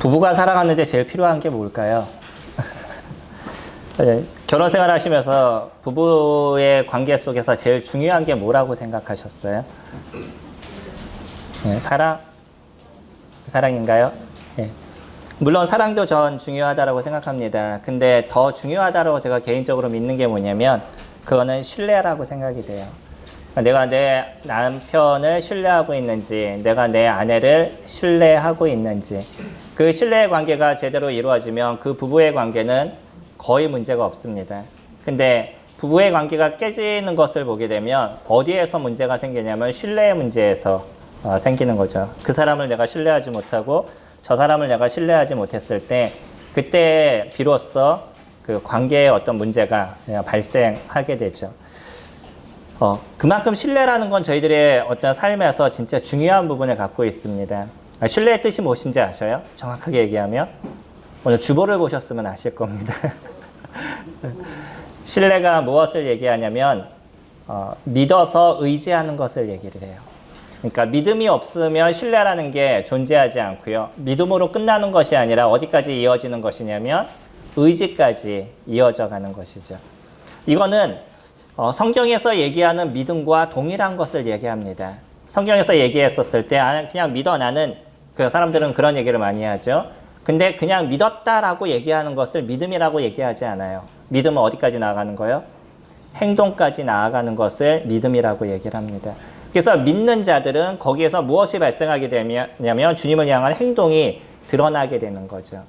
부부가 살아가는데 제일 필요한 게 뭘까요? 결혼 생활 하시면서 부부의 관계 속에서 제일 중요한 게 뭐라고 생각하셨어요? 네, 사랑인가요? 네. 물론 사랑도 전 중요하다고 생각합니다. 근데 더 중요하다고 제가 개인적으로 믿는 게 뭐냐면 그거는 신뢰라고 생각이 돼요. 내가 내 남편을 신뢰하고 있는지, 내가 내 아내를 신뢰하고 있는지, 그 신뢰의 관계가 제대로 이루어지면 그 부부의 관계는 거의 문제가 없습니다. 근데 부부의 관계가 깨지는 것을 보게 되면 어디에서 문제가 생기냐면 신뢰의 문제에서 생기는 거죠. 그 사람을 내가 신뢰하지 못하고 저 사람을 내가 신뢰하지 못했을 때 그때 비로소 그 관계에 어떤 문제가 발생하게 되죠. 그만큼 신뢰라는 건 저희들의 어떤 삶에서 진짜 중요한 부분을 갖고 있습니다. 신뢰의 뜻이 무엇인지 아셔요? 정확하게 얘기하면 오늘 주보를 보셨으면 아실 겁니다. 신뢰가 무엇을 얘기하냐면 믿어서 의지하는 것을 얘기를 해요. 그러니까 믿음이 없으면 신뢰라는 게 존재하지 않고요. 믿음으로 끝나는 것이 아니라 어디까지 이어지는 것이냐면 의지까지 이어져 가는 것이죠. 이거는 성경에서 얘기하는 믿음과 동일한 것을 얘기합니다. 성경에서 얘기했었을 때 그냥 믿어 나는 그 사람들은 그런 얘기를 많이 하죠. 근데 그냥 믿었다라고 얘기하는 것을 믿음이라고 얘기하지 않아요. 믿음은 어디까지 나아가는 거예요? 행동까지 나아가는 것을 믿음이라고 얘기를 합니다. 그래서 믿는 자들은 거기에서 무엇이 발생하게 되냐면 주님을 향한 행동이 드러나게 되는 거죠.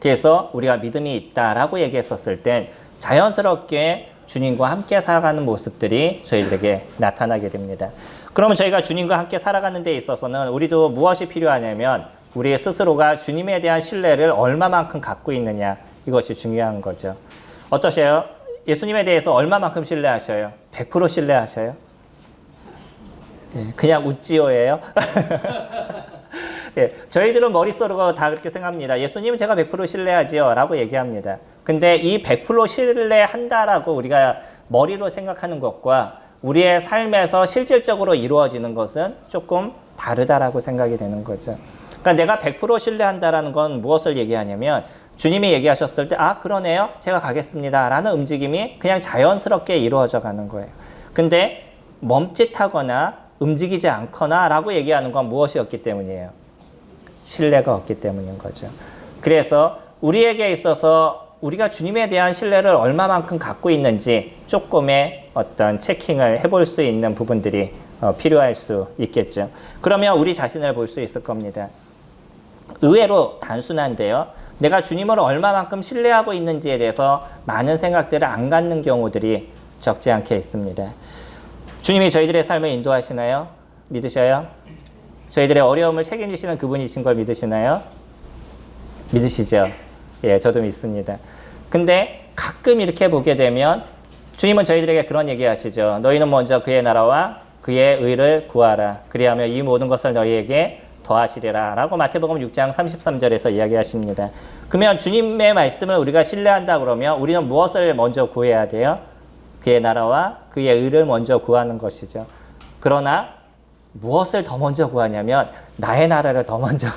그래서 우리가 믿음이 있다라고 얘기했었을 땐 자연스럽게 주님과 함께 살아가는 모습들이 저희들에게 나타나게 됩니다. 그러면 저희가 주님과 함께 살아가는 데 있어서는 우리도 무엇이 필요하냐면 우리 스스로가 주님에 대한 신뢰를 얼마만큼 갖고 있느냐, 이것이 중요한 거죠. 어떠세요? 예수님에 대해서 얼마만큼 신뢰하셔요? 100% 신뢰하셔요? 그냥 웃지요예요? 예, 저희들은 머릿속으로 다 그렇게 생각합니다. 예수님은 제가 100% 신뢰하지요 라고 얘기합니다. 근데 이 100% 신뢰한다라고 우리가 머리로 생각하는 것과 우리의 삶에서 실질적으로 이루어지는 것은 조금 다르다라고 생각이 되는 거죠. 그러니까 내가 100% 신뢰한다라는 건 무엇을 얘기하냐면 주님이 얘기하셨을 때 그러네요. 제가 가겠습니다. 라는 움직임이 그냥 자연스럽게 이루어져 가는 거예요. 근데 멈칫하거나 움직이지 않거나 라고 얘기하는 건 무엇이었기 때문이에요? 신뢰가 없기 때문인 거죠. 그래서 우리에게 있어서 우리가 주님에 대한 신뢰를 얼마만큼 갖고 있는지 조금의 어떤 체킹을 해볼 수 있는 부분들이 필요할 수 있겠죠. 그러면 우리 자신을 볼 수 있을 겁니다. 의외로 단순한데요. 내가 주님을 얼마만큼 신뢰하고 있는지에 대해서 많은 생각들을 안 갖는 경우들이 적지 않게 있습니다. 주님이 저희들의 삶을 인도하시나요? 믿으셔요? 저희들의 어려움을 책임지시는 그분이신 걸 믿으시나요? 믿으시죠? 예, 저도 믿습니다. 근데 가끔 이렇게 보게 되면 주님은 저희들에게 그런 얘기 하시죠. 너희는 먼저 그의 나라와 그의 의를 구하라. 그리하면 이 모든 것을 너희에게 더하시리라. 라고 마태복음 6장 33절에서 이야기하십니다. 그러면 주님의 말씀을 우리가 신뢰한다 그러면 우리는 무엇을 먼저 구해야 돼요? 그의 나라와 그의 의를 먼저 구하는 것이죠. 그러나 무엇을 더 먼저 구하냐면 나의 나라를 더 먼저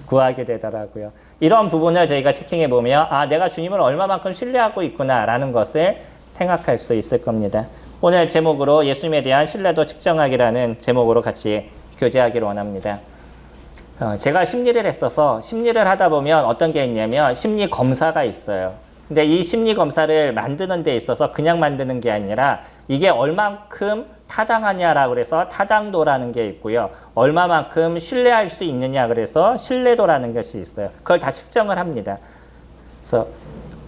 구하게 되더라고요. 이런 부분을 저희가 체킹해 보면 내가 주님을 얼마만큼 신뢰하고 있구나라는 것을 생각할 수 있을 겁니다. 오늘 제목으로 예수님에 대한 신뢰도 측정하기라는 제목으로 같이 교제하기를 원합니다. 제가 심리를 했어서 심리를 하다 보면 어떤 게 있냐면 심리 검사가 있어요. 근데 이 심리 검사를 만드는 데 있어서 그냥 만드는 게 아니라 이게 얼만큼 타당하냐라고 그래서 타당도라는 게 있고요. 얼마만큼 신뢰할 수 있느냐 그래서 신뢰도라는 것이 있어요. 그걸 다 측정을 합니다. 그래서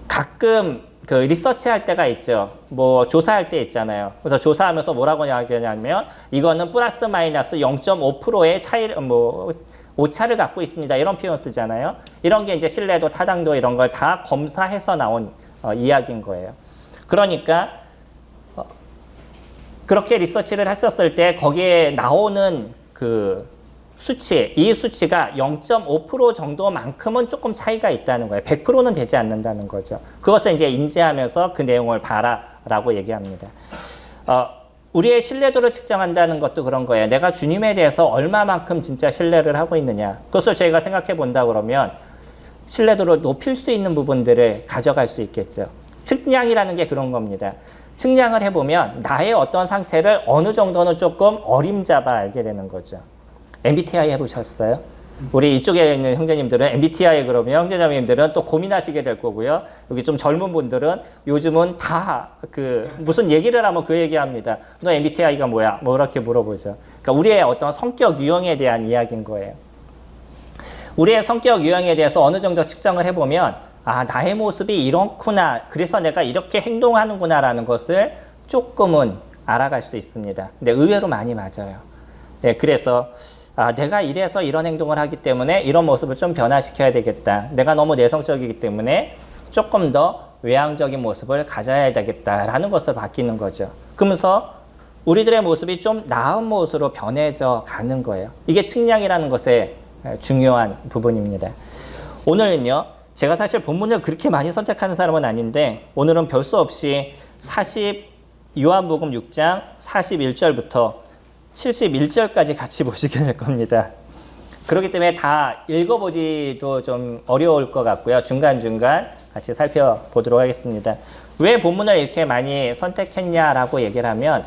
가끔 그 리서치 할 때가 있죠. 뭐 조사할 때 있잖아요. 그래서 조사하면서 뭐라고 이야기하냐면 이거는 플러스 마이너스 0.5%의 차이를 오차를 갖고 있습니다. 이런 표현 쓰잖아요. 이런 게 이제 신뢰도, 타당도 이런 걸 다 검사해서 나온 이야기인 거예요. 그러니까 그렇게 리서치를 했었을 때 거기에 나오는 그 수치, 이 수치가 0.5% 정도만큼은 조금 차이가 있다는 거예요. 100%는 되지 않는다는 거죠. 그것을 이제 인지하면서 그 내용을 봐라라고 얘기합니다. 우리의 신뢰도를 측정한다는 것도 그런 거예요. 내가 주님에 대해서 얼마만큼 진짜 신뢰를 하고 있느냐. 그것을 저희가 생각해 본다 그러면 신뢰도를 높일 수 있는 부분들을 가져갈 수 있겠죠. 측량이라는 게 그런 겁니다. 측량을 해보면 나의 어떤 상태를 어느 정도는 조금 어림잡아 알게 되는 거죠. MBTI 해보셨어요? 우리 이쪽에 있는 형제님들은 MBTI 그러면 형제자매님들은 또 고민하시게 될 거고요. 여기 좀 젊은 분들은 요즘은 다 무슨 얘기를 하면 그 얘기합니다. 너 MBTI가 뭐야? 뭐 이렇게 물어보죠. 그러니까 우리의 어떤 성격 유형에 대한 이야기인 거예요. 우리의 성격 유형에 대해서 어느 정도 측정을 해보면 아, 나의 모습이 이렇구나. 그래서 내가 이렇게 행동하는구나 라는 것을 조금은 알아갈 수 있습니다. 근데 의외로 많이 맞아요. 예, 그래서 아, 내가 이래서 이런 행동을 하기 때문에 이런 모습을 좀 변화시켜야 되겠다. 내가 너무 내성적이기 때문에 조금 더 외향적인 모습을 가져야 되겠다라는 것을 바뀌는 거죠. 그러면서 우리들의 모습이 좀 나은 모습으로 변해져 가는 거예요. 이게 측량이라는 것의 중요한 부분입니다. 오늘은요, 제가 사실 본문을 그렇게 많이 선택하는 사람은 아닌데 오늘은 별 수 없이 요한복음 6장 41절부터 71절까지 같이 보시게 될 겁니다. 그렇기 때문에 다 읽어보기도 좀 어려울 것 같고요. 중간중간 같이 살펴보도록 하겠습니다. 왜 본문을 이렇게 많이 선택했냐라고 얘기를 하면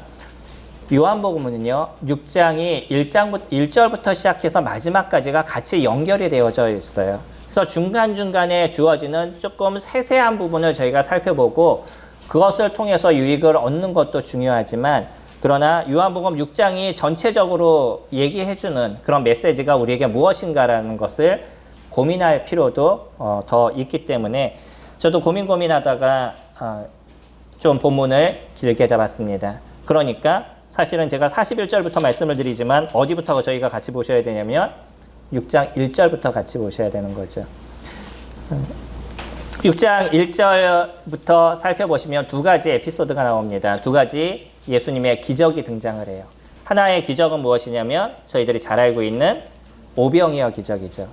요한복음은요, 6장이 1절부터 시작해서 마지막까지가 같이 연결이 되어져 있어요. 그래서 중간중간에 주어지는 조금 세세한 부분을 저희가 살펴보고 그것을 통해서 유익을 얻는 것도 중요하지만 그러나 요한복음 6장이 전체적으로 얘기해주는 그런 메시지가 우리에게 무엇인가라는 것을 고민할 필요도 더 있기 때문에 저도 고민하다가 좀 본문을 길게 잡았습니다. 그러니까 사실은 제가 41절부터 말씀을 드리지만 어디부터 저희가 같이 보셔야 되냐면 6장 1절부터 같이 보셔야 되는 거죠. 6장 1절부터 살펴보시면 두 가지 에피소드가 나옵니다. 두 가지 예수님의 기적이 등장을 해요. 하나의 기적은 무엇이냐면 저희들이 잘 알고 있는 오병이어 기적이죠.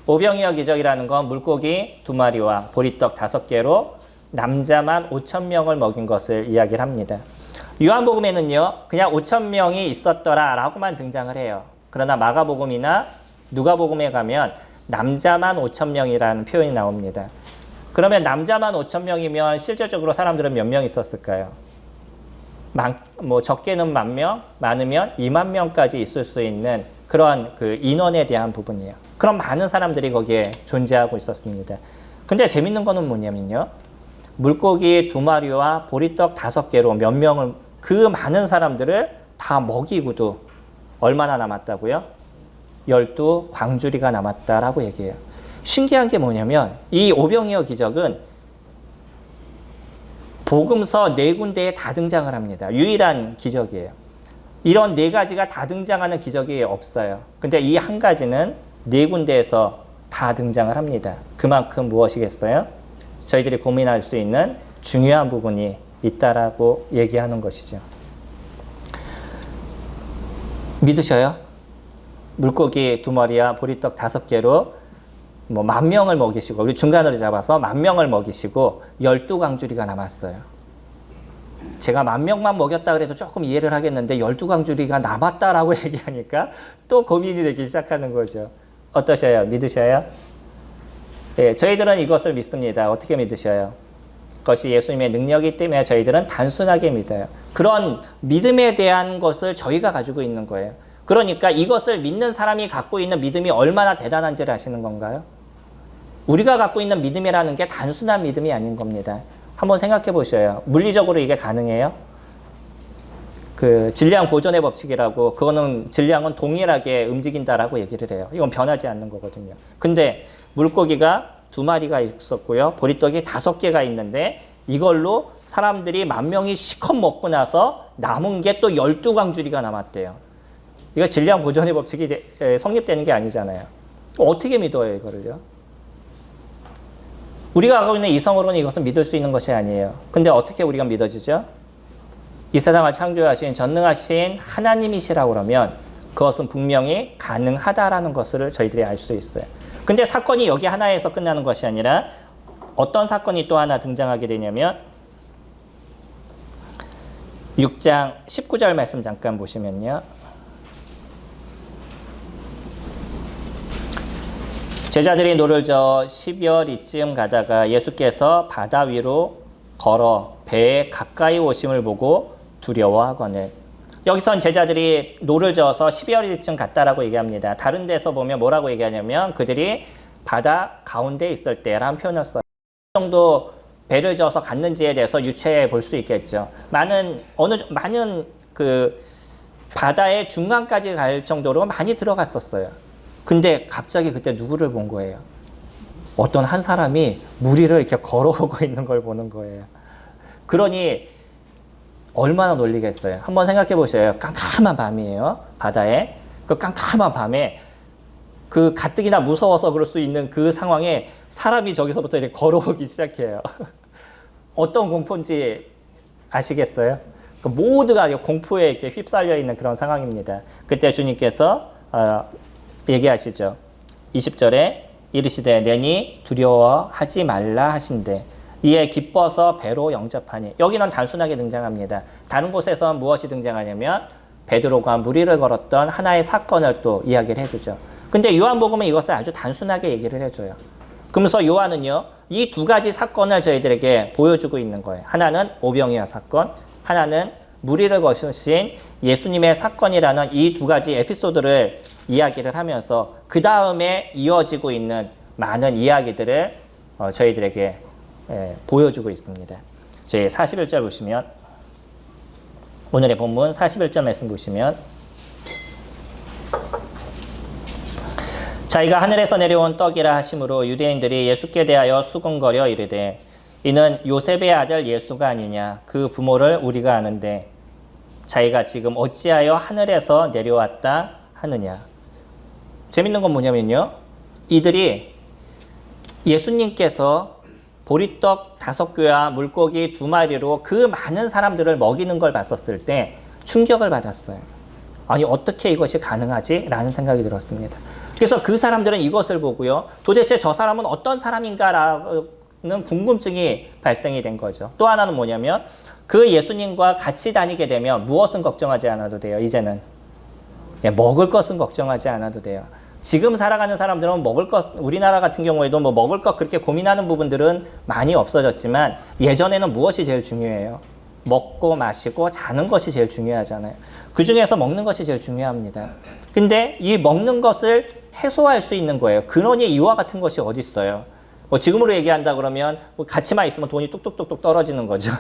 오병이어 기적이라는 건 물고기 2마리와 보리떡 5개로 남자만 5,000명을 먹인 것을 이야기를 합니다. 요한복음에는요, 그냥 5,000명이 있었더라 라고만 등장을 해요. 그러나 마가복음이나 누가복음에 가면 남자만 5,000명이라는 표현이 나옵니다. 그러면 남자만 5,000명이면 실질적으로 사람들은 몇 명 있었을까요? 적게는 10,000명, 많으면 20,000명까지 있을 수 있는 그런 그 인원에 대한 부분이에요. 그런 많은 사람들이 거기에 존재하고 있었습니다. 근데 재밌는 거는 뭐냐면요. 물고기 2마리와 보리떡 5개로 몇 명을, 그 많은 사람들을 다 먹이고도 얼마나 남았다고요? 12광주리가 남았다라고 얘기해요. 신기한 게 뭐냐면 이 오병이어 기적은 복음서 4군데에 다 등장을 합니다. 유일한 기적이에요. 이런 4가지가 다 등장하는 기적이 없어요. 근데 이 한 가지는 4군데에서 다 등장을 합니다. 그만큼 무엇이겠어요? 저희들이 고민할 수 있는 중요한 부분이 있다라고 얘기하는 것이죠. 믿으셔요? 물고기 2마리와 보리떡 5개로 10,000명을 먹이시고, 우리 중간으로 잡아서 10,000명을 먹이시고 12광주리가 남았어요. 제가 10,000명만 먹였다 그래도 조금 이해를 하겠는데 12광주리가 남았다라고 얘기하니까 또 고민이 되기 시작하는 거죠. 어떠셔요? 믿으셔요? 예, 저희들은 이것을 믿습니다. 어떻게 믿으셔요? 그것이 예수님의 능력이기 때문에 저희들은 단순하게 믿어요. 그런 믿음에 대한 것을 저희가 가지고 있는 거예요. 그러니까 이것을 믿는 사람이 갖고 있는 믿음이 얼마나 대단한지를 아시는 건가요? 우리가 갖고 있는 믿음이라는 게 단순한 믿음이 아닌 겁니다. 한번 생각해 보셔요. 물리적으로 이게 가능해요? 그 질량 보존의 법칙이라고, 그거는 질량은 동일하게 움직인다라고 얘기를 해요. 이건 변하지 않는 거거든요. 근데 물고기가 2마리가 있었고요. 보리떡이 5개가 있는데 이걸로 사람들이 10,000명이 시컷 먹고 나서 남은 게 또 12광주리가 남았대요. 이거 질량 보존의 법칙이 성립되는 게 아니잖아요. 어떻게 믿어요, 이거를요? 우리가 갖고 있는 이성으로는 이것은 믿을 수 있는 것이 아니에요. 근데 어떻게 우리가 믿어지죠? 이 세상을 창조하신 전능하신 하나님이시라고 그러면 그것은 분명히 가능하다라는 것을 저희들이 알 수 있어요. 근데 사건이 여기 하나에서 끝나는 것이 아니라 어떤 사건이 또 하나 등장하게 되냐면 6장 19절 말씀 잠깐 보시면요. 제자들이 노를 저어 12월이쯤 가다가 예수께서 바다 위로 걸어 배에 가까이 오심을 보고 두려워하거늘. 여기선 제자들이 노를 저어서 12월이쯤 갔다라고 얘기합니다. 다른 데서 보면 뭐라고 얘기하냐면 그들이 바다 가운데 있을 때라는 표현을 써요. 어느 정도 배를 저어서 갔는지에 대해서 유추해 볼 수 있겠죠. 많은 그 바다의 중간까지 갈 정도로 많이 들어갔었어요. 근데 갑자기 그때 누구를 본 거예요? 어떤 한 사람이 물 위를 이렇게 걸어오고 있는 걸 보는 거예요. 그러니 얼마나 놀리겠어요. 한번 생각해 보세요. 깜깜한 밤이에요. 바다에. 그 깜깜한 밤에 그 가뜩이나 무서워서 그럴 수 있는 그 상황에 사람이 저기서부터 이렇게 걸어오기 시작해요. 어떤 공포인지 아시겠어요? 그 모두가 공포에 이렇게 휩쓸려 있는 그런 상황입니다. 그때 주님께서 얘기하시죠. 20절에 이르시되 내니 두려워하지 말라 하신대 이에 기뻐서 배로 영접하니. 여기는 단순하게 등장합니다. 다른 곳에서는 무엇이 등장하냐면 베드로가 물 위를 걸었던 하나의 사건을 또 이야기를 해주죠. 근데 요한복음은 이것을 아주 단순하게 얘기를 해줘요. 그러면서 요한은요, 이 두 가지 사건을 저희들에게 보여주고 있는 거예요. 하나는 오병이어 사건, 하나는 물 위를 거신 예수님의 사건이라는 이 두 가지 에피소드를 이야기를 하면서 그 다음에 이어지고 있는 많은 이야기들을 저희들에게 보여주고 있습니다. 저희 41절 보시면, 오늘의 본문 41절 말씀 보시면, 자기가 하늘에서 내려온 떡이라 하심으로 유대인들이 예수께 대하여 수군거려 이르되 이는 요셉의 아들 예수가 아니냐. 그 부모를 우리가 아는데 자기가 지금 어찌하여 하늘에서 내려왔다 하느냐. 재밌는 건 뭐냐면요, 이들이 예수님께서 보리떡 5개와 물고기 2마리로 그 많은 사람들을 먹이는 걸 봤었을 때 충격을 받았어요. 아니, 어떻게 이것이 가능하지? 라는 생각이 들었습니다. 그래서 그 사람들은 이것을 보고요, 도대체 저 사람은 어떤 사람인가라는 궁금증이 발생이 된 거죠. 또 하나는 뭐냐면 그 예수님과 같이 다니게 되면 무엇은 걱정하지 않아도 돼요. 이제는 먹을 것은 걱정하지 않아도 돼요. 지금 살아가는 사람들은 먹을 것, 우리나라 같은 경우에도 뭐 먹을 것 그렇게 고민하는 부분들은 많이 없어졌지만 예전에는 무엇이 제일 중요해요? 먹고 마시고 자는 것이 제일 중요하잖아요. 그 중에서 먹는 것이 제일 중요합니다. 근데 이 먹는 것을 해소할 수 있는 거예요. 근원이 이와 같은 것이 어디 있어요? 뭐 지금으로 얘기한다 그러면 같이만 있으면 돈이 뚝뚝뚝뚝 떨어지는 거죠.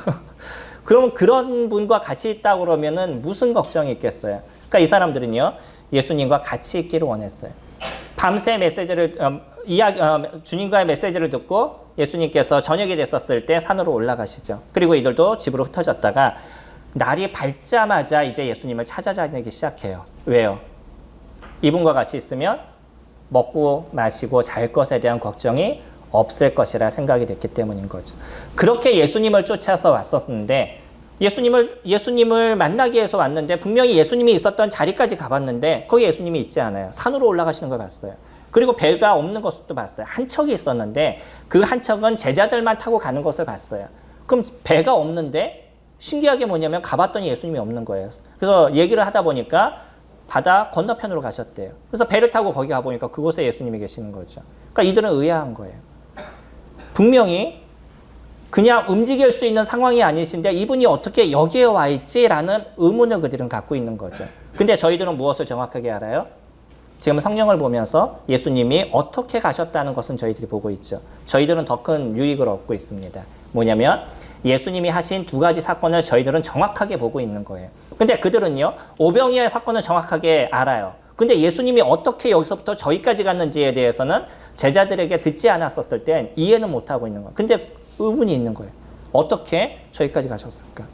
그럼 그런 분과 같이 있다 그러면은 무슨 걱정이 있겠어요? 그러니까 이 사람들은요, 예수님과 같이 있기를 원했어요. 밤새 메시지를 주님과의 메시지를 듣고 예수님께서 저녁이 됐었을 때 산으로 올라가시죠. 그리고 이들도 집으로 흩어졌다가 날이 밝자마자 이제 예수님을 찾아다니기 시작해요. 왜요? 이분과 같이 있으면 먹고 마시고 잘 것에 대한 걱정이 없을 것이라 생각이 됐기 때문인 거죠. 그렇게 예수님을 쫓아서 왔었는데 예수님을 만나기 위해서 왔는데 분명히 예수님이 있었던 자리까지 가봤는데 거기 예수님이 있지 않아요. 산으로 올라가시는 걸 봤어요. 그리고 배가 없는 것도 봤어요. 한 척이 있었는데 그 한 척은 제자들만 타고 가는 것을 봤어요. 그럼 배가 없는데 신기하게 뭐냐면 가봤더니 예수님이 없는 거예요. 그래서 얘기를 하다 보니까 바다 건너편으로 가셨대요. 그래서 배를 타고 거기 가보니까 그곳에 예수님이 계시는 거죠. 그러니까 이들은 의아한 거예요. 분명히 그냥 움직일 수 있는 상황이 아니신데 이분이 어떻게 여기에 와 있지라는 의문을 그들은 갖고 있는 거죠. 근데 저희들은 무엇을 정확하게 알아요? 지금 성경을 보면서 예수님이 어떻게 가셨다는 것은 저희들이 보고 있죠. 저희들은 더 큰 유익을 얻고 있습니다. 뭐냐면 예수님이 하신 두 가지 사건을 저희들은 정확하게 보고 있는 거예요. 근데 그들은요, 오병이어의 사건을 정확하게 알아요. 근데 예수님이 어떻게 여기서부터 저기까지 갔는지에 대해서는 제자들에게 듣지 않았었을 땐 이해는 못하고 있는 거예요. 근데 의문이 있는 거예요. 어떻게 저기까지 가셨을까?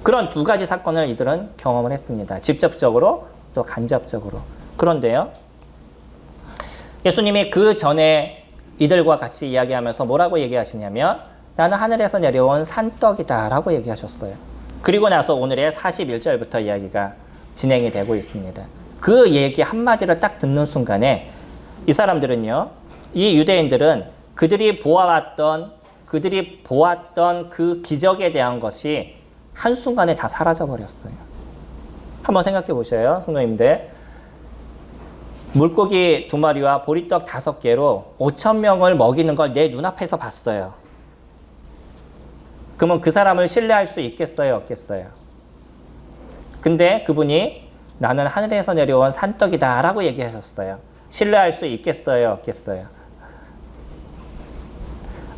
그런 두 가지 사건을 이들은 경험을 했습니다. 직접적으로 또 간접적으로. 그런데요, 예수님이 그 전에 이들과 같이 이야기하면서 뭐라고 얘기하시냐면 나는 하늘에서 내려온 산떡이다 라고 얘기하셨어요. 그리고 나서 오늘의 41절부터 이야기가 진행이 되고 있습니다. 그 얘기 한마디를 딱 듣는 순간에 이 사람들은요, 이 유대인들은 그들이 보았던 그 기적에 대한 것이 한순간에 다 사라져 버렸어요. 한번 생각해 보셔요, 성도님들. 물고기 2마리와 보리떡 5개로 5,000명을 먹이는 걸 내 눈앞에서 봤어요. 그러면 그 사람을 신뢰할 수 있겠어요, 없겠어요? 근데 그분이 나는 하늘에서 내려온 산떡이다 라고 얘기하셨어요. 신뢰할 수 있겠어요, 없겠어요?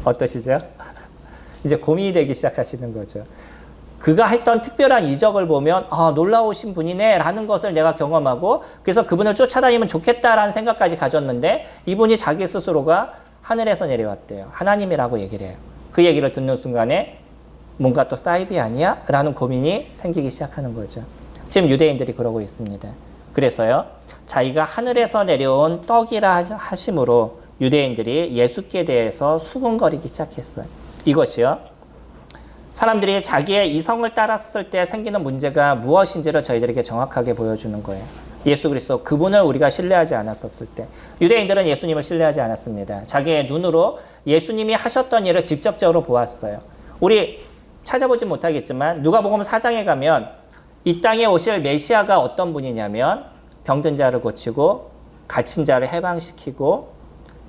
어떠시죠? 이제 고민이 되기 시작하시는 거죠. 그가 했던 특별한 이적을 보면 놀라우신 분이네 라는 것을 내가 경험하고 그래서 그분을 쫓아다니면 좋겠다라는 생각까지 가졌는데 이분이 자기 스스로가 하늘에서 내려왔대요. 하나님이라고 얘기를 해요. 그 얘기를 듣는 순간에 뭔가 또 사이비 아니야? 라는 고민이 생기기 시작하는 거죠. 지금 유대인들이 그러고 있습니다. 그래서요, 자기가 하늘에서 내려온 떡이라 하심으로 유대인들이 예수께 대해서 수군거리기 시작했어요. 이것이요, 사람들이 자기의 이성을 따랐을 때 생기는 문제가 무엇인지를 저희들에게 정확하게 보여주는 거예요. 예수 그리스도 그분을 우리가 신뢰하지 않았었을 때, 유대인들은 예수님을 신뢰하지 않았습니다. 자기의 눈으로 예수님이 하셨던 일을 직접적으로 보았어요. 우리 찾아보지 못하겠지만 누가복음 4장에 가면 이 땅에 오실 메시아가 어떤 분이냐면 병든 자를 고치고 갇힌 자를 해방시키고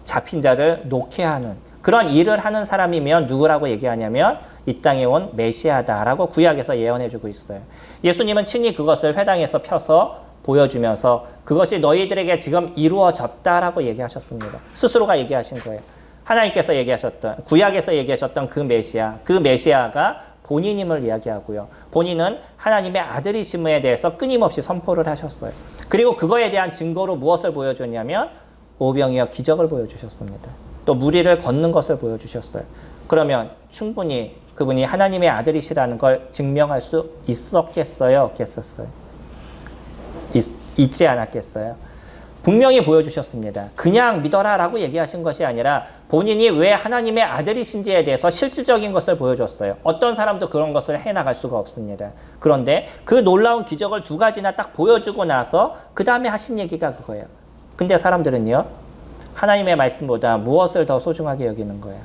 잡힌 자를 놓게 하는 그런 일을 하는 사람이면 누구라고 얘기하냐면 이 땅에 온 메시아다라고 구약에서 예언해주고 있어요. 예수님은 친히 그것을 회당에서 펴서 보여주면서 그것이 너희들에게 지금 이루어졌다라고 얘기하셨습니다. 스스로가 얘기하신 거예요. 하나님께서 얘기하셨던, 구약에서 얘기하셨던 그 메시아가 본인임을 이야기하고요. 본인은 하나님의 아들이심에 대해서 끊임없이 선포를 하셨어요. 그리고 그거에 대한 증거로 무엇을 보여줬냐면 오병이어 기적을 보여주셨습니다. 또 무리를 걷는 것을 보여주셨어요. 그러면 충분히 그분이 하나님의 아들이시라는 걸 증명할 수 있었겠어요? 없겠었어요? 있지 않았겠어요? 분명히 보여주셨습니다. 그냥 믿어라 라고 얘기하신 것이 아니라 본인이 왜 하나님의 아들이신지에 대해서 실질적인 것을 보여줬어요. 어떤 사람도 그런 것을 해나갈 수가 없습니다. 그런데 그 놀라운 기적을 2가지나 딱 보여주고 나서 그 다음에 하신 얘기가 그거예요. 근데 사람들은요, 하나님의 말씀보다 무엇을 더 소중하게 여기는 거예요?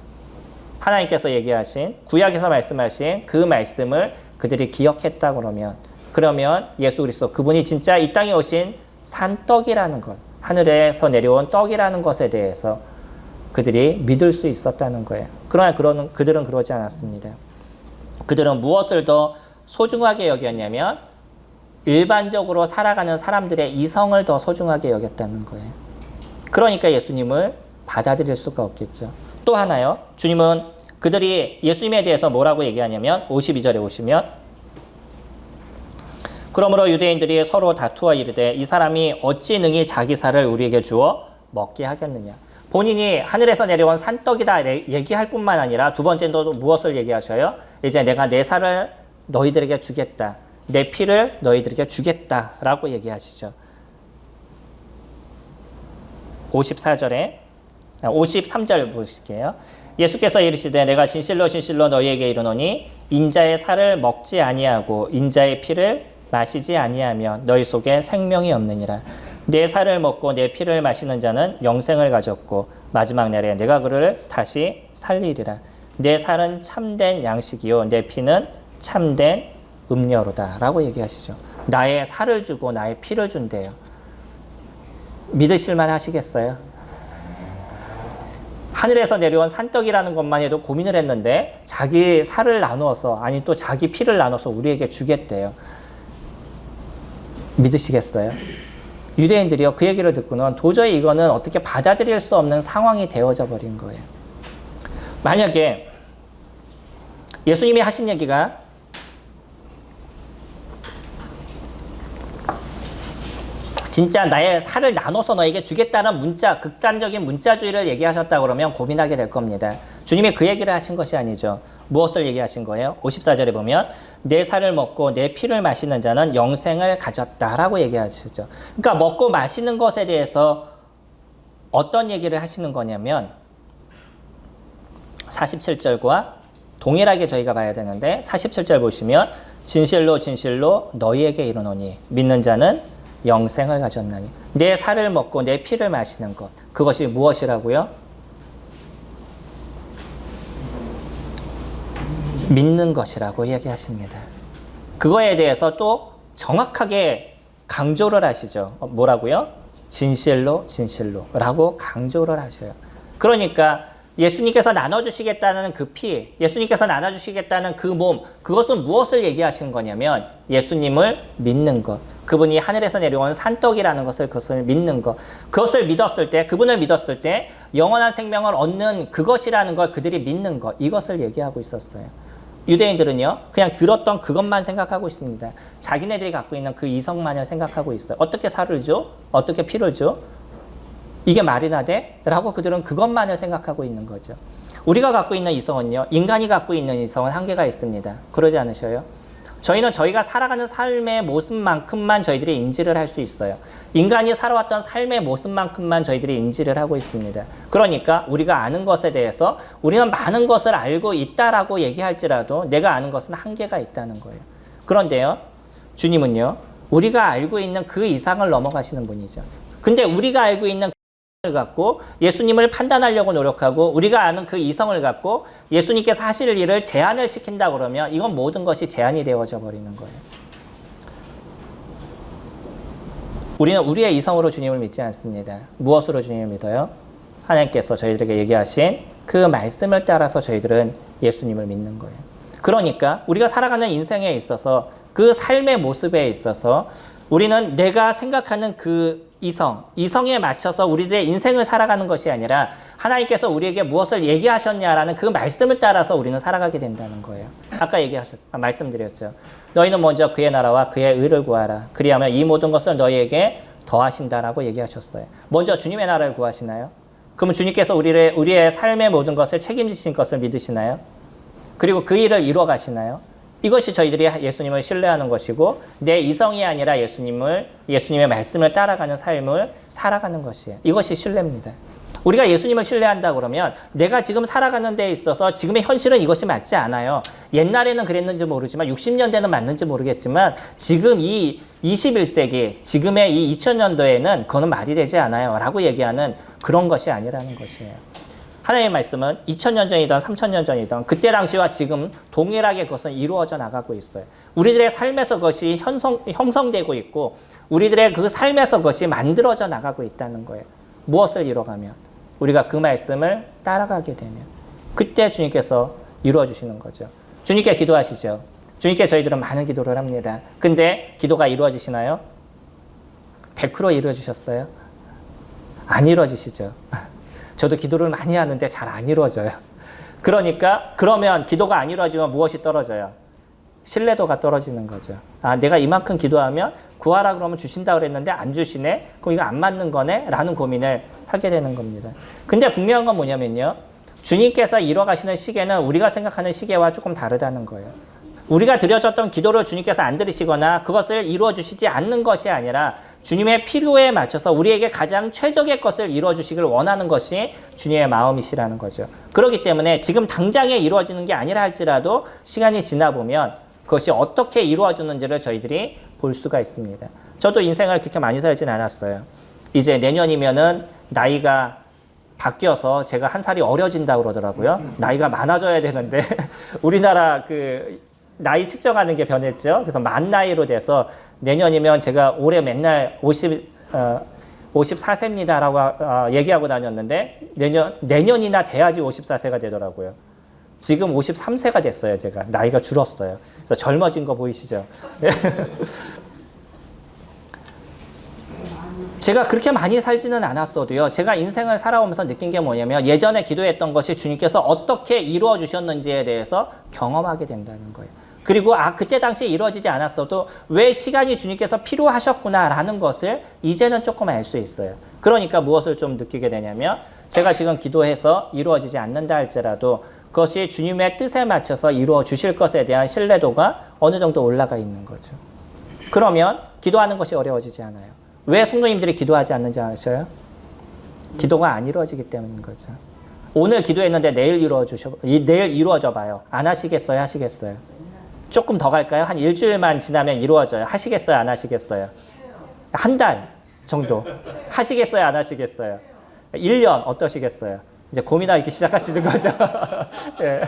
하나님께서 얘기하신, 구약에서 말씀하신 그 말씀을 그들이 기억했다 그러면 예수 그리스도 그분이 진짜 이 땅에 오신 산떡이라는 것, 하늘에서 내려온 떡이라는 것에 대해서 그들이 믿을 수 있었다는 거예요. 그러나 그들은 그러지 않았습니다. 그들은 무엇을 더 소중하게 여겼냐면 일반적으로 살아가는 사람들의 이성을 더 소중하게 여겼다는 거예요. 그러니까 예수님을 받아들일 수가 없겠죠. 또 하나요. 주님은 그들이 예수님에 대해서 뭐라고 얘기하냐면 52절에 보시면 그러므로 유대인들이 서로 다투어 이르되 이 사람이 어찌 능히 자기 살을 우리에게 주어 먹게 하겠느냐. 본인이 하늘에서 내려온 산떡이다 얘기할 뿐만 아니라 두 번째도 무엇을 얘기하셔요? 이제 내가 내 살을 너희들에게 주겠다. 내 피를 너희들에게 주겠다라고 얘기하시죠. 53절 보실게요. 예수께서 이르시되 내가 진실로 진실로 너희에게 이르노니 인자의 살을 먹지 아니하고 인자의 피를 마시지 아니하면 너희 속에 생명이 없느니라. 내 살을 먹고 내 피를 마시는 자는 영생을 가졌고 마지막 날에 내가 그를 다시 살리리라. 내 살은 참된 양식이요 내 피는 참된 음료로다 라고 얘기하시죠. 나의 살을 주고 나의 피를 준대요. 믿으실만 하시겠어요? 하늘에서 내려온 산떡이라는 것만 해도 고민을 했는데 자기 살을 나누어서 아니 또 자기 피를 나눠서 우리에게 주겠대요. 믿으시겠어요? 유대인들이요, 그 얘기를 듣고는 도저히 이거는 어떻게 받아들일 수 없는 상황이 되어져 버린 거예요. 만약에 예수님이 하신 얘기가 진짜 나의 살을 나눠서 너에게 주겠다는 극단적인 문자주의를 얘기하셨다 그러면 고민하게 될 겁니다. 주님이 그 얘기를 하신 것이 아니죠. 무엇을 얘기하신 거예요? 54절에 보면 내 살을 먹고 내 피를 마시는 자는 영생을 가졌다라고 얘기하시죠. 그러니까 먹고 마시는 것에 대해서 어떤 얘기를 하시는 거냐면 47절과 동일하게 저희가 봐야 되는데 47절 보시면 진실로 진실로 너희에게 이르노니 믿는 자는 영생을 가졌나니. 내 살을 먹고 내 피를 마시는 것, 그것이 무엇이라고요? 믿는 것이라고 얘기하십니다. 그거에 대해서 또 정확하게 강조를 하시죠. 뭐라고요? 진실로 진실로라고 강조를 하셔요. 그러니까 예수님께서 나눠주시겠다는 그 피, 예수님께서 나눠주시겠다는 그 몸, 그것은 무엇을 얘기하시는 거냐면 예수님을 믿는 것, 그분이 하늘에서 내려온 산떡이라는 것을, 그것을 믿는 것, 그것을 믿었을 때, 그분을 믿었을 때 영원한 생명을 얻는 그것이라는 걸 그들이 믿는 것, 이것을 얘기하고 있었어요. 유대인들은요, 그냥 들었던 그것만 생각하고 있습니다. 자기네들이 갖고 있는 그 이성만을 생각하고 있어요. 어떻게 살을 줘? 어떻게 피를 줘? 이게 말이나 돼? 라고 그들은 그것만을 생각하고 있는 거죠. 우리가 갖고 있는 이성은요, 인간이 갖고 있는 이성은 한계가 있습니다. 그러지 않으셔요? 저희는 저희가 살아가는 삶의 모습만큼만 저희들이 인지를 할 수 있어요. 인간이 살아왔던 삶의 모습만큼만 저희들이 인지를 하고 있습니다. 그러니까 우리가 아는 것에 대해서 우리는 많은 것을 알고 있다라고 얘기할지라도 내가 아는 것은 한계가 있다는 거예요. 그런데요, 주님은요, 우리가 알고 있는 그 이상을 넘어가시는 분이죠. 근데 우리가 알고 있는 을 갖고 예수님을 판단하려고 노력하고 우리가 아는 그 이성을 갖고 예수님께서 하실 일을 제한을 시킨다 그러면 이건 모든 것이 제한이 되어져 버리는 거예요. 우리는 우리의 이성으로 주님을 믿지 않습니다. 무엇으로 주님을 믿어요? 하나님께서 저희들에게 얘기하신 그 말씀을 따라서 저희들은 예수님을 믿는 거예요. 그러니까 우리가 살아가는 인생에 있어서 그 삶의 모습에 있어서 우리는 내가 생각하는 그 이성에 맞춰서 우리들의 인생을 살아가는 것이 아니라 하나님께서 우리에게 무엇을 얘기하셨냐라는 그 말씀을 따라서 우리는 살아가게 된다는 거예요. 아까 말씀드렸죠. 너희는 먼저 그의 나라와 그의 의를 구하라. 그리하면 이 모든 것을 너희에게 더하신다라고 얘기하셨어요. 먼저 주님의 나라를 구하시나요? 그러면 주님께서 우리의 삶의 모든 것을 책임지신 것을 믿으시나요? 그리고 그 일을 이루어 가시나요? 이것이 저희들이 예수님을 신뢰하는 것이고 내 이성이 아니라 예수님의 말씀을 따라가는 삶을 살아가는 것이에요. 이것이 신뢰입니다. 우리가 예수님을 신뢰한다 그러면 내가 지금 살아가는 데 있어서 지금의 현실은 이것이 맞지 않아요. 옛날에는 그랬는지 모르지만 60년대는 맞는지 모르겠지만 지금 이 21세기 지금의 이 2000년도에는 그거는 말이 되지 않아요 라고 얘기하는 그런 것이 아니라는 것이에요. 하나님의 말씀은 2000년 전이든 3000년 전이든 그때 당시와 지금 동일하게 그것은 이루어져 나가고 있어요. 우리들의 삶에서 그것이 형성되고 있고 우리들의 그 삶에서 그것이 만들어져 나가고 있다는 거예요. 무엇을 이뤄가면? 우리가 그 말씀을 따라가게 되면 그때 주님께서 이루어 주시는 거죠. 주님께 기도하시죠. 주님께 저희들은 많은 기도를 합니다. 근데 기도가 이루어지시나요? 100% 이루어지셨어요? 안 이루어지시죠. 저도 기도를 많이 하는데 잘 안 이루어져요. 그러면 기도가 안 이루어지면 무엇이 떨어져요? 신뢰도가 떨어지는 거죠. 아, 내가 이만큼 기도하면 구하라 그러면 주신다 그랬는데 안 주시네? 그럼 이거 안 맞는 거네? 라는 고민을 하게 되는 겁니다. 근데 분명한 건 뭐냐면요. 주님께서 이뤄가시는 시계는 우리가 생각하는 시계와 조금 다르다는 거예요. 우리가 드려졌던 기도를 주님께서 안 들으시거나 그것을 이루어 주시지 않는 것이 아니라 주님의 필요에 맞춰서 우리에게 가장 최적의 것을 이루어 주시길 원하는 것이 주님의 마음이시라는 거죠. 그렇기 때문에 지금 당장에 이루어지는 게 아니라 할지라도 시간이 지나 보면 그것이 어떻게 이루어졌는지를 저희들이 볼 수가 있습니다. 저도 인생을 그렇게 많이 살진 않았어요. 이제 내년이면은 나이가 바뀌어서 제가 한 살이 어려진다고 그러더라고요. 나이가 많아져야 되는데 우리나라 나이 측정하는 게 변했죠. 그래서 만 나이로 돼서 내년이면 제가 올해 맨날 54세입니다라고 얘기하고 다녔는데 내년이나 돼야지 54세가 되더라고요. 지금 53세가 됐어요. 제가 나이가 줄었어요. 그래서 젊어진 거 보이시죠? 제가 그렇게 많이 살지는 않았어도요. 제가 인생을 살아오면서 느낀 게 뭐냐면 예전에 기도했던 것이 주님께서 어떻게 이루어 주셨는지에 대해서 경험하게 된다는 거예요. 그리고 그때 당시에 이루어지지 않았어도 왜 시간이 주님께서 필요하셨구나라는 것을 이제는 조금 알 수 있어요. 그러니까 무엇을 좀 느끼게 되냐면 제가 지금 기도해서 이루어지지 않는다 할지라도 그것이 주님의 뜻에 맞춰서 이루어 주실 것에 대한 신뢰도가 어느 정도 올라가 있는 거죠. 그러면 기도하는 것이 어려워지지 않아요. 왜 성도님들이 기도하지 않는지 아셔요? 기도가 안 이루어지기 때문인 거죠. 오늘 기도했는데 내일 이루어져 봐요. 안 하시겠어요? 하시겠어요? 조금 더 갈까요? 한 일주일만 지나면 이루어져요. 하시겠어요? 안 하시겠어요? 한 달 정도. 하시겠어요? 안 하시겠어요? 1년 어떠시겠어요? 이제 고민하기 시작하시는 거죠. 예.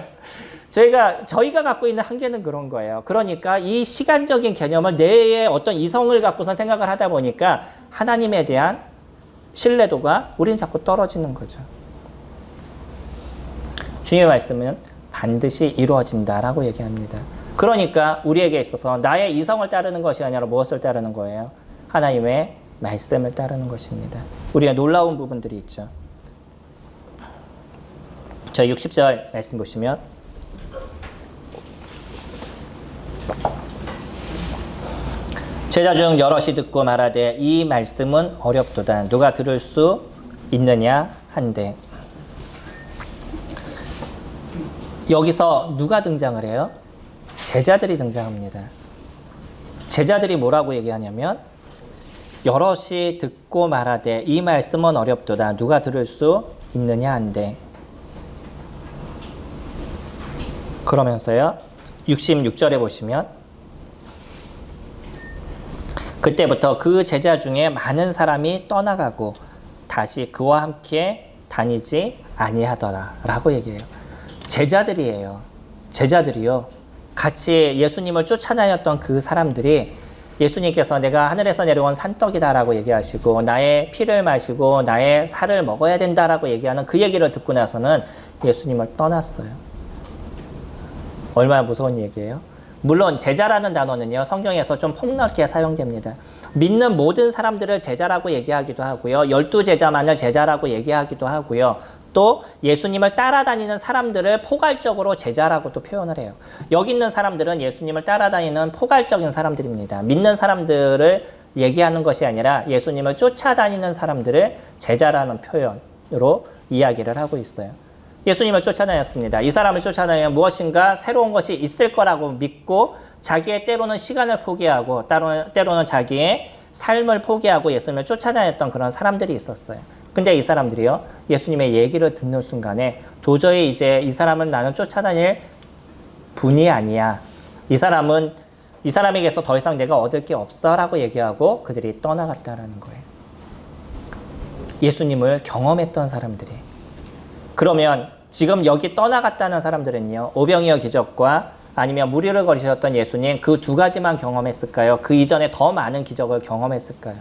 저희가 갖고 있는 한계는 그런 거예요. 그러니까 이 시간적인 개념을 내의 어떤 이성을 갖고서 생각을 하다 보니까 하나님에 대한 신뢰도가 우린 자꾸 떨어지는 거죠. 주님의 말씀은 반드시 이루어진다라고 얘기합니다. 그러니까 우리에게 있어서 나의 이성을 따르는 것이 아니라 무엇을 따르는 거예요? 하나님의 말씀을 따르는 것입니다. 우리가 놀라운 부분들이 있죠. 저 60절 말씀 보시면 제자 중 여럿이 듣고 말하되 이 말씀은 어렵도다. 누가 들을 수 있느냐 한데. 여기서 누가 등장을 해요? 제자들이 등장합니다. 제자들이 뭐라고 얘기하냐면 여럿이 듣고 말하되 이 말씀은 어렵도다. 누가 들을 수 있느냐 한데. 그러면서요 66절에 보시면 그때부터 그 제자 중에 많은 사람이 떠나가고 다시 그와 함께 다니지 아니하더라 라고 얘기해요. 제자들이에요. 제자들이요. 같이 예수님을 쫓아다녔던 그 사람들이 예수님께서 내가 하늘에서 내려온 산떡이다라고 얘기하시고 나의 피를 마시고 나의 살을 먹어야 된다라고 얘기하는 그 얘기를 듣고 나서는 예수님을 떠났어요. 얼마나 무서운 얘기예요? 물론 제자라는 단어는요 성경에서 좀 폭넓게 사용됩니다. 믿는 모든 사람들을 제자라고 얘기하기도 하고요. 12제자만을 제자라고 얘기하기도 하고요. 또 예수님을 따라다니는 사람들을 포괄적으로 제자라고도 표현을 해요. 여기 있는 사람들은 예수님을 따라다니는 포괄적인 사람들입니다. 믿는 사람들을 얘기하는 것이 아니라 예수님을 쫓아다니는 사람들을 제자라는 표현으로 이야기를 하고 있어요. 예수님을 쫓아다녔습니다. 이 사람을 쫓아다니면 무엇인가 새로운 것이 있을 거라고 믿고 자기의 때로는 시간을 포기하고 때로는 자기의 삶을 포기하고 예수님을 쫓아다녔던 그런 사람들이 있었어요. 근데 이 사람들이요, 예수님의 얘기를 듣는 순간에 도저히 이제 이 사람은 나는 쫓아다닐 분이 아니야. 이 사람에게서 더 이상 내가 얻을 게 없어 라고 얘기하고 그들이 떠나갔다라는 거예요. 예수님을 경험했던 사람들이. 그러면 지금 여기 떠나갔다는 사람들은요, 오병이어 기적과 아니면 무리를 걸으셨던 예수님 그 두 가지만 경험했을까요? 그 이전에 더 많은 기적을 경험했을까요?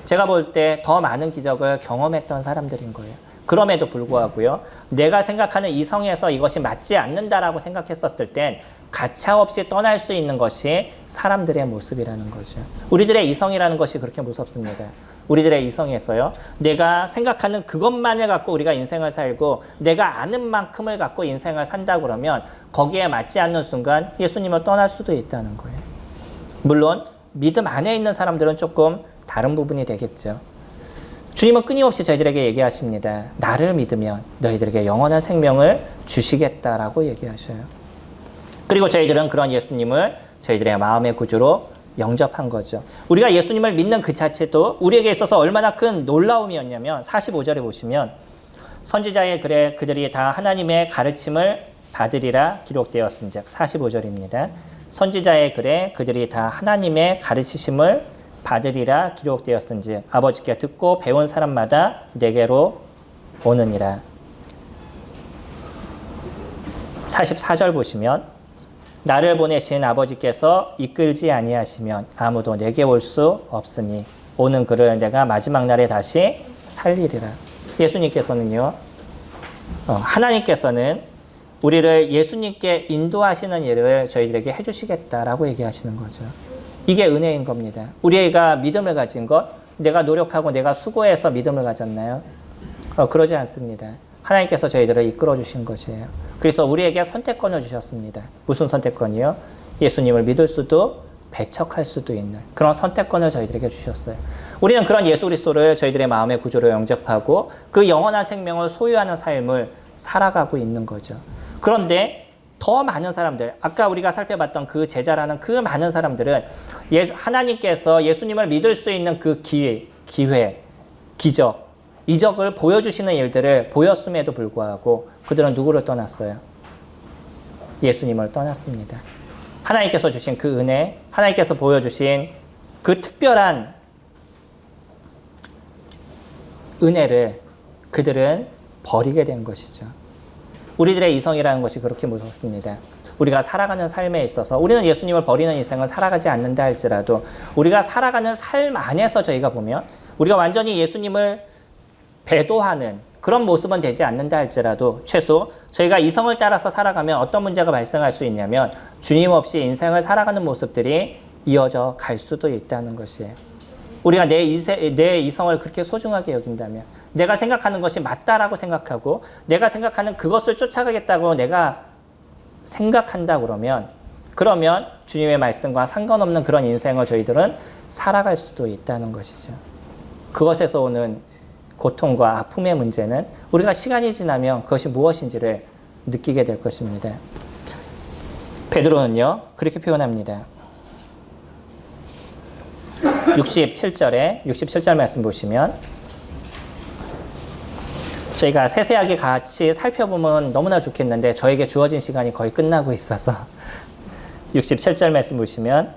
제가 볼 때 더 많은 기적을 경험했던 사람들인 거예요. 그럼에도 불구하고요, 내가 생각하는 이성에서 이것이 맞지 않는다라고 생각했었을 땐 가차없이 떠날 수 있는 것이 사람들의 모습이라는 거죠. 우리들의 이성이라는 것이 그렇게 무섭습니다. 우리들의 이성에서요, 내가 생각하는 그것만을 갖고 우리가 인생을 살고 내가 아는 만큼을 갖고 인생을 산다 그러면 거기에 맞지 않는 순간 예수님을 떠날 수도 있다는 거예요. 물론 믿음 안에 있는 사람들은 조금 다른 부분이 되겠죠. 주님은 끊임없이 저희들에게 얘기하십니다. 나를 믿으면 너희들에게 영원한 생명을 주시겠다라고 얘기하셔요. 그리고 저희들은 그런 예수님을 저희들의 마음의 구주로 영접한 거죠. 우리가 예수님을 믿는 그 자체도 우리에게 있어서 얼마나 큰 놀라움이었냐면 45절에 보시면 선지자의 글에 그들이 다 하나님의 가르침을 받으리라 기록되었은즉 45절입니다. 선지자의 글에 그들이 다 하나님의 가르치심을 받으리라 기록되었은즉 아버지께 듣고 배운 사람마다 내게로 오느니라. 44절 보시면 나를 보내신 아버지께서 이끌지 아니하시면 아무도 내게 올 수 없으니 오는 그를 내가 마지막 날에 다시 살리리라. 예수님께서는요, 하나님께서는 우리를 예수님께 인도하시는 일을 저희들에게 해주시겠다라고 얘기하시는 거죠. 이게 은혜인 겁니다. 우리가 믿음을 가진 것, 내가 노력하고 내가 수고해서 믿음을 가졌나요? 그러지 않습니다. 하나님께서 저희들을 이끌어 주신 것이에요. 그래서 우리에게 선택권을 주셨습니다. 무슨 선택권이요? 예수님을 믿을 수도 배척할 수도 있는 그런 선택권을 저희들에게 주셨어요. 우리는 그런 예수 그리스도를 저희들의 마음의 구주로 영접하고 그 영원한 생명을 소유하는 삶을 살아가고 있는 거죠. 그런데 더 많은 사람들, 아까 우리가 살펴봤던 그 제자라는 그 많은 사람들은 하나님께서 예수님을 믿을 수 있는 그 기회, 기적, 이적을 보여주시는 일들을 보였음에도 불구하고 그들은 누구를 떠났어요? 예수님을 떠났습니다. 하나님께서 주신 그 은혜, 하나님께서 보여주신 그 특별한 은혜를 그들은 버리게 된 것이죠. 우리들의 이성이라는 것이 그렇게 무섭습니다. 우리가 살아가는 삶에 있어서 우리는 예수님을 버리는 인생은 살아가지 않는다 할지라도 우리가 살아가는 삶 안에서 저희가 보면 우리가 완전히 예수님을 배도하는 그런 모습은 되지 않는다 할지라도 최소 저희가 이성을 따라서 살아가면 어떤 문제가 발생할 수 있냐면 주님 없이 인생을 살아가는 모습들이 이어져 갈 수도 있다는 것이에요. 우리가 내 이성을 그렇게 소중하게 여긴다면, 내가 생각하는 것이 맞다라고 생각하고 내가 생각하는 그것을 쫓아가겠다고 내가 생각한다 그러면 주님의 말씀과 상관없는 그런 인생을 저희들은 살아갈 수도 있다는 것이죠. 그것에서 오는 고통과 아픔의 문제는 우리가 시간이 지나면 그것이 무엇인지를 느끼게 될 것입니다. 베드로는요, 그렇게 표현합니다. 67절 말씀 보시면, 저희가 세세하게 같이 살펴보면 너무나 좋겠는데 저에게 주어진 시간이 거의 끝나고 있어서 67절 말씀 보시면,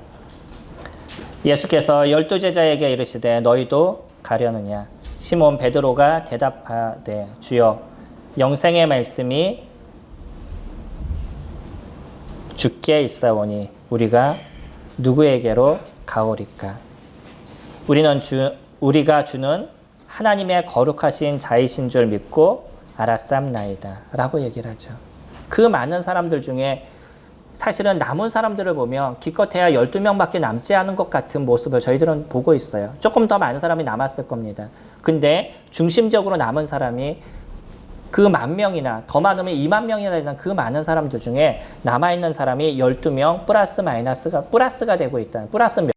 예수께서 12제자에게 이르시되 너희도 가려느냐? 시몬 베드로가 대답하되 주여, 영생의 말씀이 주께 있사오니 우리가 누구에게로 가오리까? 우리가 주는 하나님의 거룩하신 자이신 줄 믿고 알았삼나이다 라고 얘기를 하죠. 그 많은 사람들 중에 사실은 남은 사람들을 보면 기껏해야 12명밖에 남지 않은 것 같은 모습을 저희들은 보고 있어요. 조금 더 많은 사람이 남았을 겁니다. 근데 중심적으로 남은 사람이 그 10,000명이나 더 많으면 20,000명이나 되는 그 많은 사람들 중에 남아있는 사람이 12명 플러스가 되고 있다는, 플러스 몇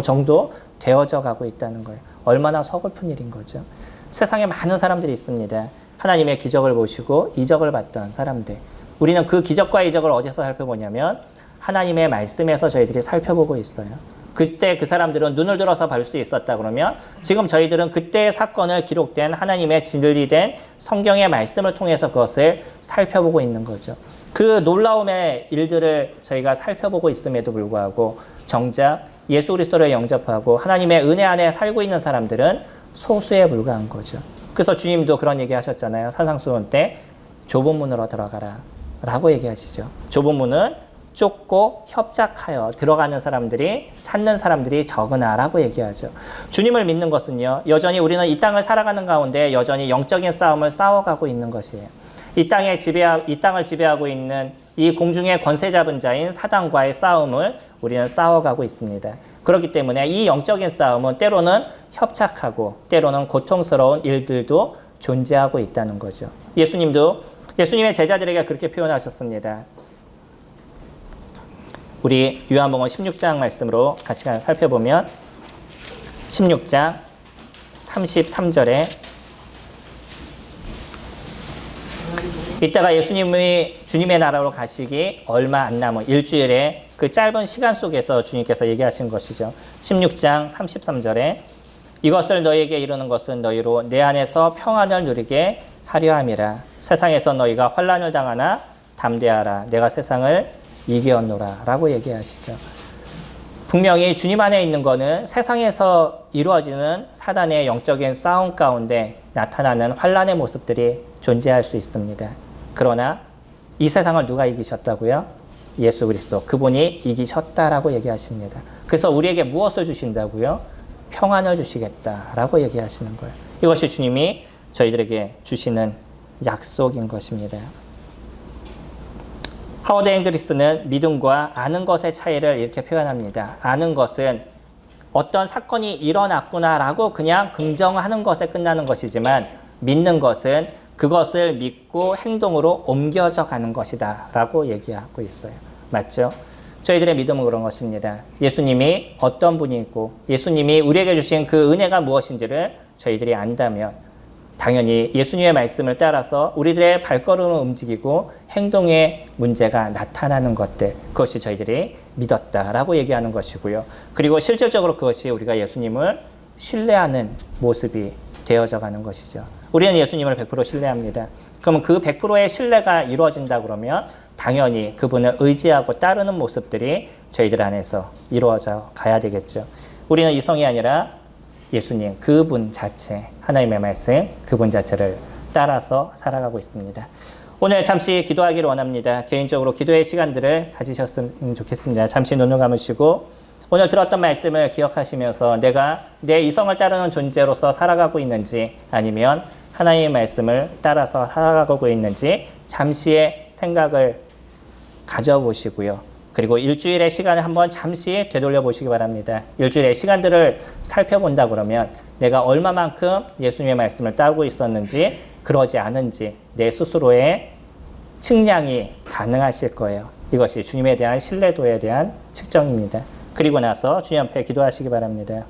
정도 되어져 가고 있다는 거예요. 얼마나 서글픈 일인 거죠. 세상에 많은 사람들이 있습니다. 하나님의 기적을 보시고 이적을 봤던 사람들. 우리는 그 기적과 이적을 어디서 살펴보냐면 하나님의 말씀에서 저희들이 살펴보고 있어요. 그때 그 사람들은 눈을 들어서 볼 수 있었다 그러면 지금 저희들은 그때의 사건을 기록된 하나님의 진리된 성경의 말씀을 통해서 그것을 살펴보고 있는 거죠. 그 놀라움의 일들을 저희가 살펴보고 있음에도 불구하고 정작 예수 그리스도를 영접하고 하나님의 은혜 안에 살고 있는 사람들은 소수에 불과한 거죠. 그래서 주님도 그런 얘기 하셨잖아요. 산상수훈 때 좁은 문으로 들어가라 라고 얘기하시죠. 좁은 문은 좁고 협착하여 들어가는 사람들이, 찾는 사람들이 적으나 라고 얘기하죠. 주님을 믿는 것은요, 여전히 우리는 이 땅을 살아가는 가운데 여전히 영적인 싸움을 싸워가고 있는 것이에요. 이 땅을 지배하고 있는 이 공중의 권세 잡은 자인 사단과의 싸움을 우리는 싸워가고 있습니다. 그렇기 때문에 이 영적인 싸움은 때로는 협착하고 때로는 고통스러운 일들도 존재하고 있다는 거죠. 예수님의 제자들에게 그렇게 표현하셨습니다. 우리 요한복음 16장 말씀으로 같이 살펴보면 16장 33절에 이따가 예수님이 주님의 나라로 가시기 얼마 안 남은 일주일의 그 짧은 시간 속에서 주님께서 얘기하신 것이죠. 16장 33절에 이것을 너희에게 이르는 것은 너희로 내 안에서 평안을 누리게 하려 함이라. 세상에서 너희가 환난을 당하나 담대하라. 내가 세상을 이기었노라 라고 얘기하시죠. 분명히 주님 안에 있는 거는 세상에서 이루어지는 사단의 영적인 싸움 가운데 나타나는 환난의 모습들이 존재할 수 있습니다. 그러나 이 세상을 누가 이기셨다고요? 예수 그리스도, 그분이 이기셨다라고 얘기하십니다. 그래서 우리에게 무엇을 주신다고요? 평안을 주시겠다라고 얘기하시는 거예요. 이것이 주님이 저희들에게 주시는 약속인 것입니다. 하워드 핸드리스는 믿음과 아는 것의 차이를 이렇게 표현합니다. 아는 것은 어떤 사건이 일어났구나라고 그냥 긍정하는 것에 끝나는 것이지만, 믿는 것은 그것을 믿고 행동으로 옮겨져 가는 것이다 라고 얘기하고 있어요. 맞죠? 저희들의 믿음은 그런 것입니다. 예수님이 어떤 분이고 예수님이 우리에게 주신 그 은혜가 무엇인지를 저희들이 안다면 당연히 예수님의 말씀을 따라서 우리들의 발걸음을 움직이고 행동에 문제가 나타나는 것들, 그것이 저희들이 믿었다라고 얘기하는 것이고요. 그리고 실질적으로 그것이 우리가 예수님을 신뢰하는 모습이 되어져 가는 것이죠. 우리는 예수님을 100% 신뢰합니다. 그러면 그 100%의 신뢰가 이루어진다 그러면 당연히 그분을 의지하고 따르는 모습들이 저희들 안에서 이루어져 가야 되겠죠. 우리는 이성이 아니라 예수님, 그분 자체, 하나님의 말씀, 그분 자체를 따라서 살아가고 있습니다. 오늘 잠시 기도하기를 원합니다. 개인적으로 기도의 시간들을 가지셨으면 좋겠습니다. 잠시 눈을 감으시고 오늘 들었던 말씀을 기억하시면서 내가 내 이성을 따르는 존재로서 살아가고 있는지 아니면 하나님의 말씀을 따라서 살아가고 있는지 잠시의 생각을 가져보시고요. 그리고 일주일의 시간을 한번 잠시 되돌려 보시기 바랍니다. 일주일의 시간들을 살펴본다 그러면 내가 얼마만큼 예수님의 말씀을 따르고 있었는지 그러지 않은지 내 스스로의 측량이 가능하실 거예요. 이것이 주님에 대한 신뢰도에 대한 측정입니다. 그리고 나서 주님 앞에 기도하시기 바랍니다.